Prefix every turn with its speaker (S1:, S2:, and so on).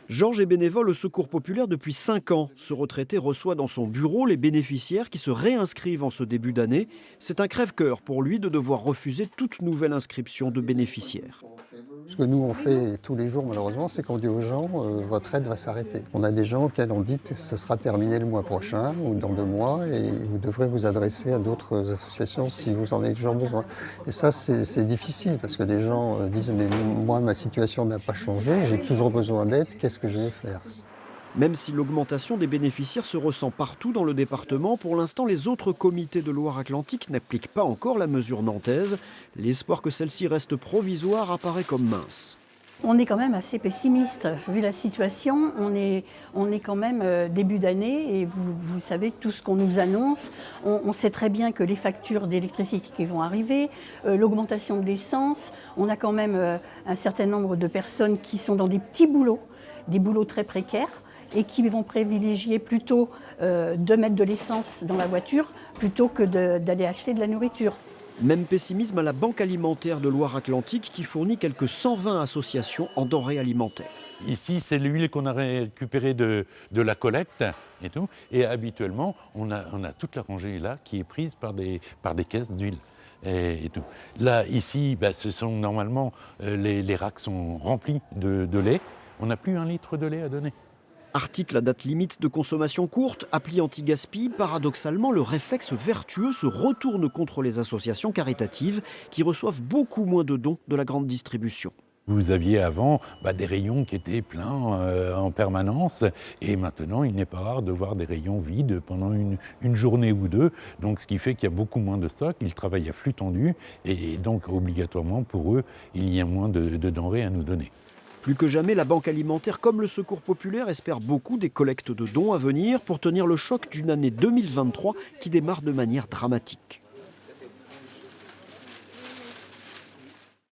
S1: Georges est bénévole au Secours populaire depuis 5 ans. Ce retraité reçoit dans son bureau les bénéficiaires qui se réinscrivent en ce début d'année. C'est un crève-cœur pour lui de devoir refuser toute nouvelle inscription de bénéficiaires.
S2: Ce que nous on fait tous les jours malheureusement, c'est qu'on dit aux gens votre aide va s'arrêter. On a des gens auxquels on dit que ce sera terminé le mois prochain ou dans 2 mois et vous devrez vous adresser à d'autres associations si vous en avez toujours besoin. Et ça c'est difficile parce que les gens disent mais moi ma situation n'a pas changé, j'ai toujours besoin d'aide, qu'est-ce que je vais faire ?
S1: Même si l'augmentation des bénéficiaires se ressent partout dans le département, pour l'instant, les autres comités de Loire-Atlantique n'appliquent pas encore la mesure nantaise. L'espoir que celle-ci reste provisoire apparaît comme mince.
S3: On est quand même assez pessimiste. Vu la situation, on est quand même début d'année et vous savez tout ce qu'on nous annonce. On sait très bien que les factures d'électricité qui vont arriver, l'augmentation de l'essence, on a quand même un certain nombre de personnes qui sont dans des petits boulots, des boulots très précaires, et qui vont privilégier plutôt de mettre de l'essence dans la voiture plutôt que d'aller acheter de la nourriture.
S1: Même pessimisme à la Banque alimentaire de Loire-Atlantique qui fournit quelques 120 associations en denrées alimentaires.
S4: Ici, c'est l'huile qu'on a récupérée de la collecte et tout. Et habituellement, on a toute la rangée là qui est prise par des caisses d'huile. Et tout. Là, ici, ce sont normalement, les racks sont remplis de lait. On n'a plus 1 litre de lait à donner.
S1: Article à date limite de consommation courte, appli anti-gaspi, paradoxalement, le réflexe vertueux se retourne contre les associations caritatives qui reçoivent beaucoup moins de dons de la grande distribution.
S4: Vous aviez avant des rayons qui étaient pleins en permanence et maintenant il n'est pas rare de voir des rayons vides pendant une journée ou 2. Donc ce qui fait qu'il y a beaucoup moins de stock, ils travaillent à flux tendu et donc obligatoirement pour eux il y a moins de denrées à nous donner.
S1: Plus que jamais, la Banque alimentaire comme le Secours populaire espèrent beaucoup des collectes de dons à venir pour tenir le choc d'une année 2023 qui démarre de manière dramatique.